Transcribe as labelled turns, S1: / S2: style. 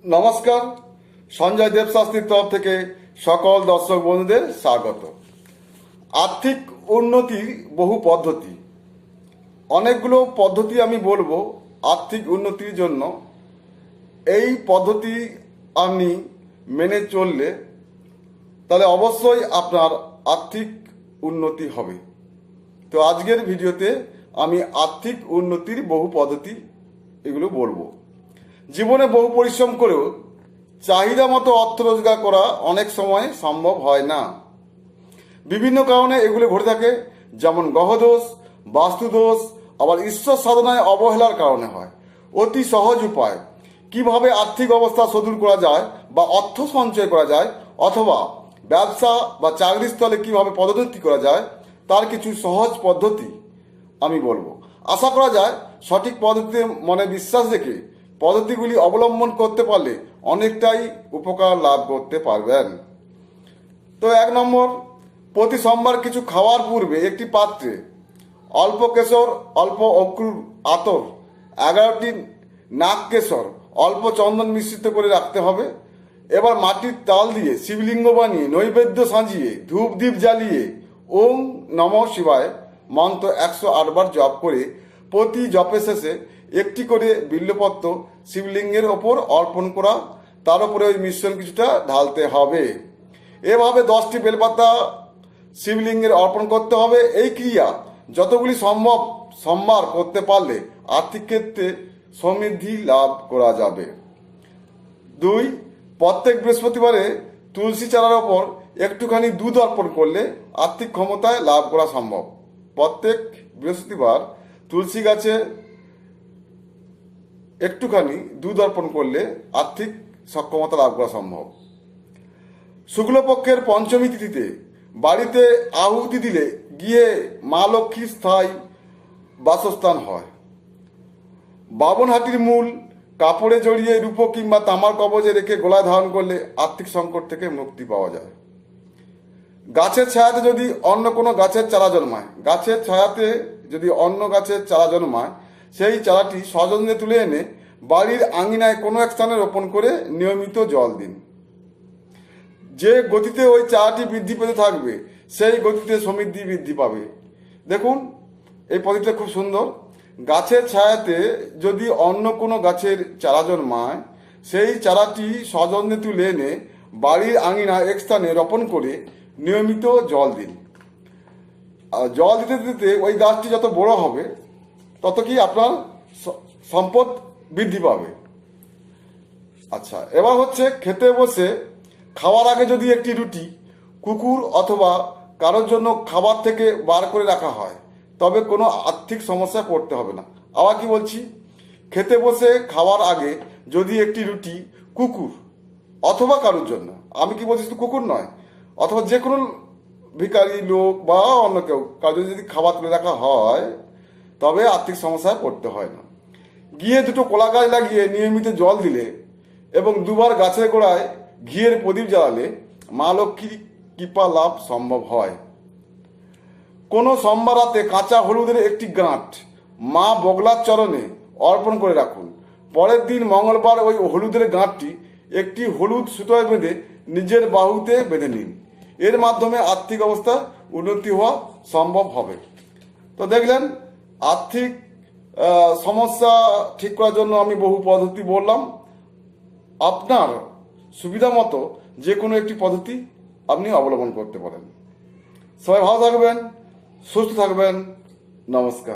S1: নমস্কার। সঞ্জয় দেবশাস্ত্রীর তরফ থেকে সকল দর্শক বন্ধুদের স্বাগত। আর্থিক উন্নতির বহু পদ্ধতি, অনেকগুলো পদ্ধতি আমি বলবো আর্থিক উন্নতির জন্য। এই পদ্ধতি আপনি মেনে চললে তাহলে অবশ্যই আপনার আর্থিক উন্নতি হবে। তো আজকের ভিডিওতে আমি আর্থিক উন্নতির বহু পদ্ধতি এগুলো বলবো। জীবনে বহু পরিশ্রম করেও চাহিদা মতো অর্থ রোজগার করা অনেক সময় সম্ভব হয় না। বিভিন্ন কারণে এগুলো ঘটে থাকে, যেমন গ্রহদোষ, বাস্তুদোষ, আবার ঈশ্বর সাধনায় অবহেলার কারণে হয়। অতি সহজ উপায় কিভাবে আর্থিক অবস্থা সুদূর করা যায় বা অর্থ সঞ্চয় করা যায়, অথবা ব্যবসা বা চাকরির স্থলে কিভাবে পদোন্নতি করা যায়, তার কিছু সহজ পদ্ধতি আমি বলবো। আশা করা যায় সঠিক পদ্ধতিতে মনে বিশ্বাস রেখে পদ্ধতিগুলি অবলম্বন করতে পারলে অনেকটাই উপকার লাভ করতে পারবেন। তো 1 নম্বর, প্রতি সোমবার কিছু খাওয়ার পূর্বে একটি পাত্রে অল্প কেশর, অল্প অক্রুর আতর, 11টি নাক কেশর, অল্প চন্দন মিশ্রিত করে রাখতে হবে। এবার মাটির তাল দিয়ে শিবলিঙ্গ বানিয়ে নৈবেদ্য সাজিয়ে ধূপ দ্বীপ জ্বালিয়ে ওম নমঃ শিবায় মন্ত্র 108 বার জপ করে প্রতি জপের শেষে একটি করে বিল্লপত্র শিবলিঙ্গের ওপর অর্পণ করা, তার উপরে ওই মিশ্রণ কিছুটা ঢালতে হবে। এভাবে 10টি বেলপাতা শিবলিঙ্গের অর্পণ করতে হবে। এই ক্রিয়া যতগুলি সম্ভব সোমবার করতে পারলে আর্থিক ক্ষেত্রে সমৃদ্ধি লাভ করা যাবে। 2, প্রত্যেক বৃহস্পতিবারে তুলসী চারার ওপর একটুখানি দুধ অর্পণ করলে আর্থিক ক্ষমতায় লাভ করা সম্ভব। প্রত্যেক বৃহস্পতিবার তুলসী গাছে একটুখানি দুধ অর্পণ করলে আর্থিক সক্ষমতা লাভ করা সম্ভব। শুক্লপক্ষের পঞ্চমী তিথিতে বাড়িতে আহুতি দিলে গিয়ে মা লক্ষ্মীর স্থায়ী বাসস্থান হয়। বাবনহাটির মূল কাপড়ে জড়িয়ে রূপো কিংবা তামার কবজে রেখে গলায় ধারণ করলে আর্থিক সংকট থেকে মুক্তি পাওয়া যায়। গাছের ছায়াতে যদি অন্য কোনো গাছের চারা জন্মায়, গাছের ছায়াতে যদি অন্য গাছের চারা জন্মায়, সেই চারাটি সযত্নে তুলে এনে বাড়ির আঙিনায় কোনো এক স্থানে রোপণ করে নিয়মিত জল দিন। যে গতিতে ওই চারাটি বৃদ্ধি পেতে থাকবে সেই গতিতে সমৃদ্ধি বৃদ্ধি পাবে। দেখুন, এই পদ্ধতিটা খুব সুন্দর। গাছের ছায়াতে যদি অন্য কোনো গাছের চারা জন্মায়, সেই চারাটি সযত্নে তুলে এনে বাড়ির আঙিনায় এক স্থানে রোপণ করে নিয়মিত জল দিন। আর জল দিতে দিতে ওই গাছটি যত বড় হবে তত কি আপনার সম্পদ বৃদ্ধি পাবে। আচ্ছা, এবার হচ্ছে খেতে বসে খাওয়ার আগে যদি একটি রুটি কুকুর অথবা কারোর জন্য খাবার থেকে বার করে রাখা হয়, তবে কোনো আর্থিক সমস্যায় পড়তে হবে না। আবার কি বলছি, খেতে বসে খাওয়ার আগে যদি একটি রুটি কুকুর অথবা কারোর জন্য, আমি কি বলছি শুধু কুকুর নয়, অথবা যে কোনো ভিখারি লোক বা অন্য কেউ কারোর যদি খাবার তুলে রাখা হয়, তবে আর্থিক সমস্যায় পড়তে হয় না। গিয়ে 2টো কলা গাছ লাগিয়ে নিয়মিত জল দিলে এবং 2বার গাছের গোড়ায় ঘিয়ের প্রদীপ জ্বালালে মা লক্ষ্মীর কৃপা লাভ সম্ভব হয়। কোনো সোমবার রাতে কাঁচা হলুদের একটি গাঁট মা বগলার চরণে অর্পণ করে রাখুন। পরের দিন মঙ্গলবার ওই হলুদের গাঁটটি একটি হলুদ সুতোয় বেঁধে নিজের বাহুতে বেঁধে নিন। এর মাধ্যমে আর্থিক অবস্থা উন্নতি হওয়া সম্ভব হবে। তো দেখলেন, আর্থিক সমস্যা ঠিক করার জন্য আমি বহু পদ্ধতি বললাম। আপনার সুবিধা মতো যে কোনো একটি পদ্ধতি আপনি অবলম্বন করতে পারেন। সবাই ভালো থাকবেন, সুস্থ থাকবেন। নমস্কার।